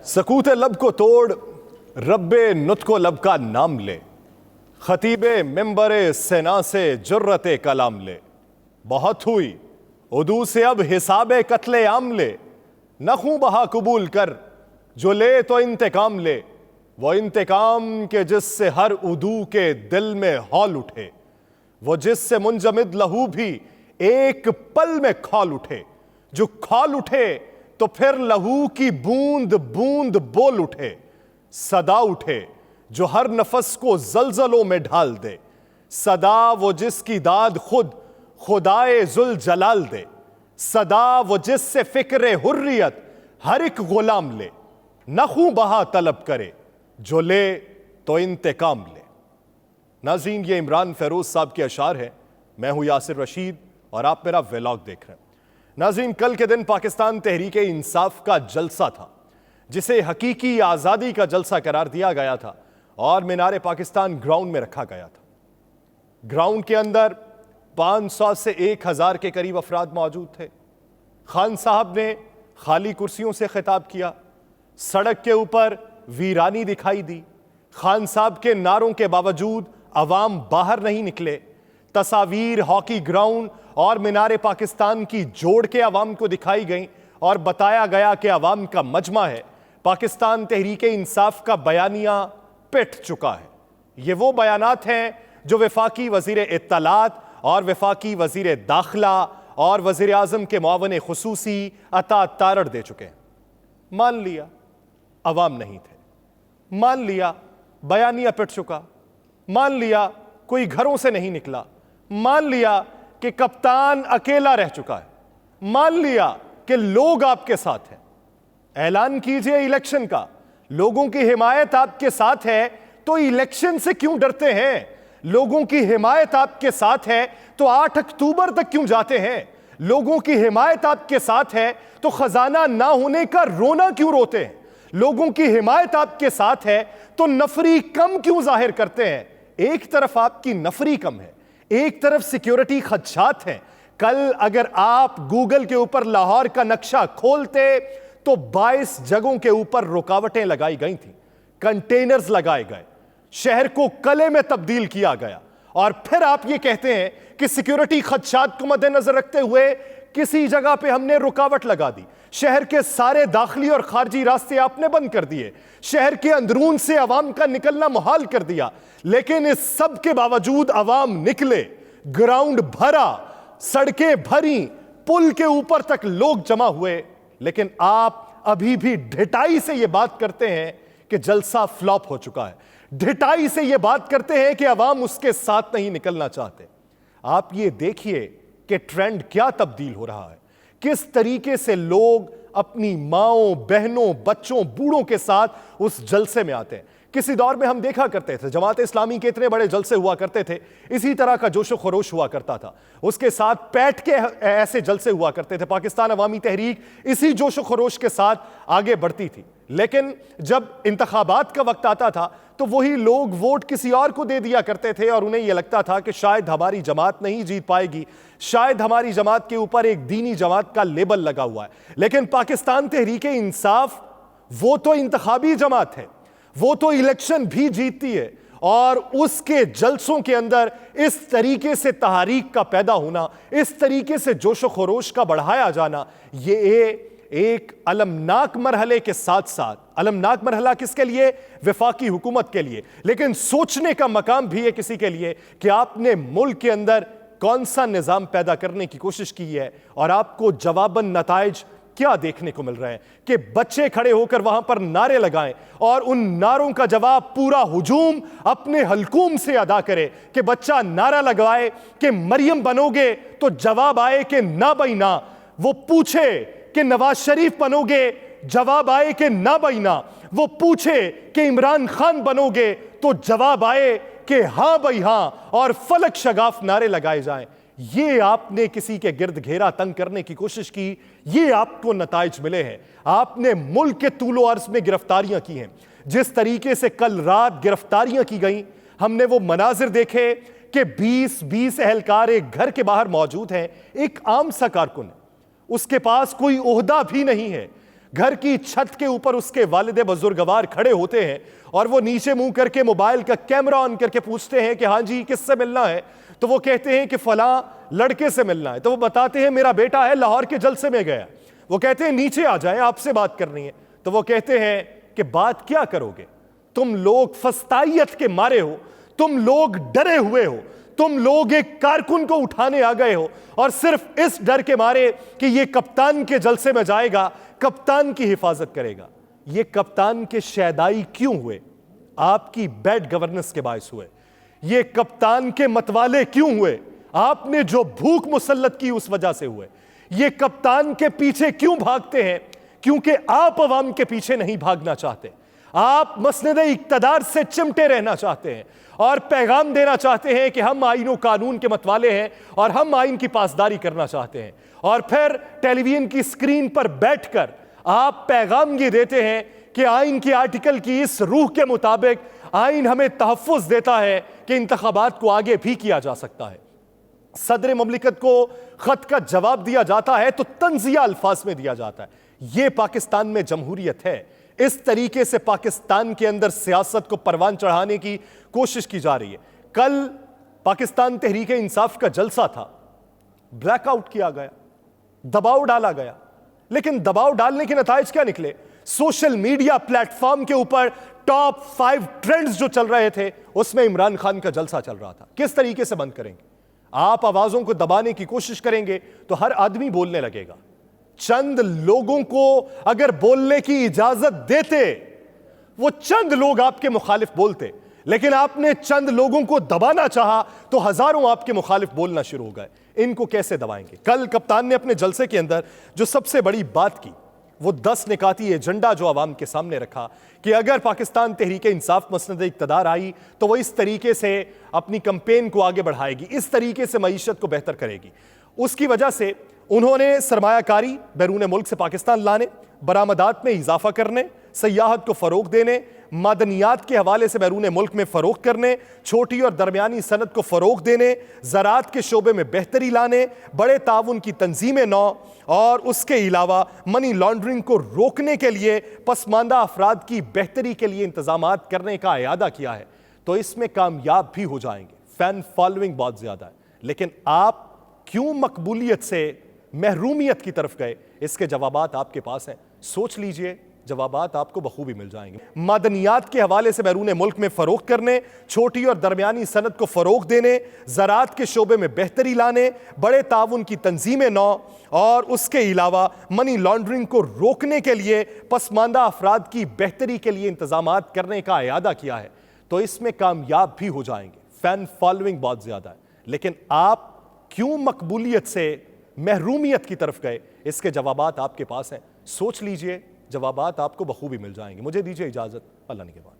सकूते लब को तोड़ रब्बे नुत्को लब का नाम ले, खतीबे मिंबरे सेना से जुर्रते कलाम ले। बहुत हुई उदू से अब हिसाबे कत्ले आम ले, नखूं बहा कबूल कर जो ले तो इंतकाम ले। वो इंतकाम के जिससे हर उदू के दिल में हौल उठे, वो जिससे मुंजमिद लहू भी एक पल में खौल उठे। जो खौल उठे तो फिर लहू की बूंद बूंद बोल उठे। सदा उठे जो हर नफस को जलजलों में ढाल दे, सदा वो जिसकी दाद खुद खुदाए जुल जलाल दे। सदा वो जिससे फिक्र हुर्रियत हर एक गुलाम ले, नखूं बहा तलब करे जो ले तो इंतकाम ले। नाज़रीन, ये इमरान फेरोज साहब के अशार है। मैं हूं यासिर रशीद और आप मेरा व्लॉग देख रहे हैं। नाज़रीन, कल के दिन पाकिस्तान तहरीक इंसाफ का जलसा था, जिसे हकीकी आज़ादी का जलसा करार दिया गया था और मीनार पाकिस्तान ग्राउंड में रखा गया था। ग्राउंड के अंदर 500 से 1000 के करीब अफराद मौजूद थे। खान साहब ने खाली कुर्सियों से खिताब किया। सड़क के ऊपर वीरानी दिखाई दी। खान साहब के नारों के बावजूद अवाम बाहर नहीं निकले। तस्वीर हॉकी ग्राउंड और मीनार पाकिस्तान की जोड़ के अवाम को दिखाई गई और बताया गया कि अवाम का मजमा है। पाकिस्तान तहरीक इंसाफ का बयानिया पिट चुका है। ये वो बयानात हैं जो वफाकी वजीर इत्तलात और वफाकी वजीर दाखिला और वजीर आजम के मुआवन खुसूसी अता तारड़ दे चुके हैं। मान लिया अवाम नहीं थे, मान लिया बयानिया पिट चुका, मान लिया कोई घरों से नहीं निकला, मान लिया कि कप्तान अकेला रह चुका है, मान लिया कि लोग आपके साथ हैं। ऐलान कीजिए इलेक्शन का, लोगों की हिमायत आपके साथ है तो इलेक्शन से क्यों डरते हैं? लोगों की हिमायत आपके साथ है तो 8 अक्टूबर तक क्यों जाते हैं? लोगों की हिमायत आपके साथ है तो खजाना ना होने का रोना क्यों रोते हैं? लोगों की हिमायत आपके साथ है तो नफरी कम क्यों जाहिर करते हैं? एक तरफ आपकी नफरी कम है, एक तरफ सिक्योरिटी खदशात हैं। कल अगर आप गूगल के ऊपर लाहौर का नक्शा खोलते तो 22 जगहों के ऊपर रुकावटें लगाई गई थी, कंटेनर्स लगाए गए, शहर को कले में तब्दील किया गया। और फिर आप ये कहते हैं कि सिक्योरिटी खदशात को मद्देनजर रखते हुए किसी जगह पे हमने रुकावट लगा दी। शहर के सारे दाखिली और खारजी रास्ते आपने बंद कर दिए, शहर के अंदरून से अवाम का निकलना मुहाल कर दिया। लेकिन इस सब के बावजूद अवाम निकले, ग्राउंड भरा, सड़कें भरी, पुल के ऊपर तक लोग जमा हुए। लेकिन आप अभी भी ढिठाई से यह बात करते हैं कि जलसा फ्लॉप हो चुका है। ढिठाई से यह बात करते हैं कि अवाम उसके साथ नहीं निकलना चाहते। आप ये देखिए कि ट्रेंड क्या तब्दील हो रहा है, किस तरीके से लोग अपनी माओं, बहनों, बच्चों, बूढ़ों के साथ उस जलसे में आते हैं। किसी दौर में हम देखा करते थे जमात इस्लामी के इतने बड़े जलसे हुआ करते थे, इसी तरह का जोशो खरोश हुआ करता था। उसके साथ पैठ के ऐसे जलसे हुआ करते थे। पाकिस्तान अवामी तहरीक इसी जोशो खरोश के साथ आगे बढ़ती थी। लेकिन जब इंतखाबात का वक्त आता था तो वही लोग वोट किसी और को दे दिया करते थे और उन्हें यह लगता था कि शायद हमारी जमात नहीं जीत पाएगी, शायद हमारी जमात के ऊपर एक दीनी जमात का लेबल लगा हुआ है। लेकिन पाकिस्तान तहरीक इंसाफ वो तो इंतखाबी जमात है, वो तो इलेक्शन भी जीतती है। और उसके जलसों के अंदर इस तरीके से तहरीक का पैदा होना, इस तरीके से जोशो खरोश का बढ़ाया जाना, ये एक अलमनाक मरहले के साथ साथ, अलमनाक मरहला किसके लिए? वफाकी हुकूमत के लिए। लेकिन सोचने का मकाम भी है किसी के लिए कि आपने मुल्क के अंदर कौन सा निजाम पैदा करने की कोशिश की है और आपको जवाबन नताइज क्या देखने को मिल रहे हैं कि बच्चे खड़े होकर वहां पर नारे लगाएं और उन नारों का जवाब पूरा हुजूम अपने हलकूम से अदा करे। कि बच्चा नारा लगवाए कि मरियम बनोगे तो जवाब आए कि ना भाई ना। वो पूछे कि नवाज शरीफ बनोगे, जवाब आए कि ना भाई ना। वो पूछे कि इमरान खान बनोगे तो जवाब आए कि हां भाई हां, और फलक शगाफ नारे लगाए जाएं। ये आपने किसी के गिर्द घेरा तंग करने की कोशिश की, ये आपको नताइज मिले हैं। आपने मुल्क के तूलो अर्ज में गिरफ्तारियां की हैं। जिस तरीके से कल रात गिरफ्तारियां की गई, हमने वो मनाजिर देखे कि 20 एहलकार एक घर के बाहर मौजूद हैं। एक आम सा कारकुन, उसके पास कोई ओहदा भी नहीं है, घर की छत के ऊपर उसके वालिद बुजुर्गवार खड़े होते हैं और वो नीचे मुंह करके मोबाइल का कैमरा ऑन करके पूछते हैं कि हाँ जी किससे मिलना है, तो वो कहते हैं कि फलां लड़के से मिलना है। तो वो बताते हैं मेरा बेटा है लाहौर के जलसे में गया। वो कहते हैं नीचे आ जाएं, आपसे बात करनी है। तो वो कहते हैं कि बात क्या करोगे, तुम लोग फस्तायत के मारे हो, तुम लोग डरे हुए हो, तुम लोग एक कारकुन को उठाने आ गए हो और सिर्फ इस डर के मारे कि ये कप्तान के जलसे में जाएगा, कप्तान की हिफाजत करेगा। ये कप्तान के शैदाई क्यों हुए? आपकी बैड गवर्नेंस के बायस हुए। ये कप्तान के मतवाले क्यों हुए? आपने जो भूख मुसल्लत की उस वजह से हुए। ये कप्तान के पीछे क्यों भागते हैं? क्योंकि आप अवाम के पीछे नहीं भागना चाहते। आप मसनद इक्तदार से चिमटे रहना चाहते हैं और पैगाम देना चाहते हैं कि हम आईन और कानून के मतवाले हैं और हम आईन की पासदारी करना चाहते हैं। और फिर टेलीविजन की स्क्रीन पर बैठकर आप पैगाम ये देते हैं कि आईन के आर्टिकल की इस रूह के मुताबिक आईन हमें तहफ़्फ़ुज़ देता है कि इंतखाबात को आगे भी किया जा सकता है। सदर ममलिकत को खत का जवाब दिया जाता है तो तंज़िया अल्फाज में दिया जाता है। यह पाकिस्तान में जमहूरियत है। इस तरीके से पाकिस्तान के अंदर सियासत को परवान चढ़ाने की कोशिश की जा रही है। कल पाकिस्तान तहरीक इंसाफ का जलसा था, ब्लैकआउट किया गया, दबाव डाला गया, लेकिन दबाव डालने के नताइज क्या निकले? सोशल मीडिया प्लेटफॉर्म के ऊपर टॉप 5 ट्रेंड्स जो चल रहे थे उसमें इमरान खान का जलसा चल रहा था। किस तरीके से बंद करेंगे? आप आवाजों को दबाने की कोशिश करेंगे तो हर आदमी बोलने लगेगा। चंद लोगों को अगर बोलने की इजाजत देते, वो चंद लोग आपके मुखालिफ बोलते, लेकिन आपने चंद लोगों को दबाना चाहा तो हजारों आपके मुखालिफ बोलना शुरू हो गए। इनको कैसे दबाएंगे? कल कप्तान ने अपने जलसे के अंदर जो सबसे बड़ी बात की वो 10 निकाती एजेंडा जो आवाम के सामने रखा कि अगर पाकिस्तान तहरीक इंसाफ मसनद इक़्तिदार आई तो वो इस तरीके से अपनी कैंपेन को आगे बढ़ाएगी, इस तरीके से मईशत को बेहतर करेगी। उसकी वजह से उन्होंने सरमायाकारी बैरून मुल्क से पाकिस्तान लाने, बरामदात में इजाफा करने, सयाहत को फ़रोग देने, मादनियात के हवाले से बैरून मुल्क में फ़रोग करने, छोटी और दरमियानी सनत को फ़रोग देने, ज़राअत के शोबे में बेहतरी लाने, बड़े ताउन की तंजीमें नौ और उसके अलावा मनी लॉन्ड्रिंग को रोकने के लिए पसमानदा अफराद की बेहतरी के लिए इंतजामात करने का इरादा किया है। तो इसमें कामयाब भी हो जाएंगे। फैन फॉलोइंग बहुत ज़्यादा है, लेकिन आप क्यों मकबूलियत से महरूमियत की तरफ गए? इसके जवाबात आपके पास हैं, सोच लीजिए, जवाबात आपको बखूबी मिल जाएंगे। मादनियात के हवाले से बैरून मुल्क में फ़रोग करने, छोटी और दरमियानी सनत को फ़रोग देने, ज़राअत के शोबे में बेहतरी लाने, बड़े ताउन की तंजीमें नौ और उसके अलावा मनी लॉन्ड्रिंग को रोकने के लिए पसमानदा अफराद की बेहतरी के लिए इंतजामात करने का इरादा किया है। तो इसमें कामयाब भी हो जाएंगे। फैन फॉलोइंग बहुत ज़्यादा है, लेकिन आप क्यों मकबूलियत से महरूमियत की तरफ गए? इसके जवाबात आपके पास हैं, सोच लीजिए, जवाबात आपको बखूबी मिल जाएंगे। मुझे दीजिए इजाज़त, अल्लाह ने के बाद।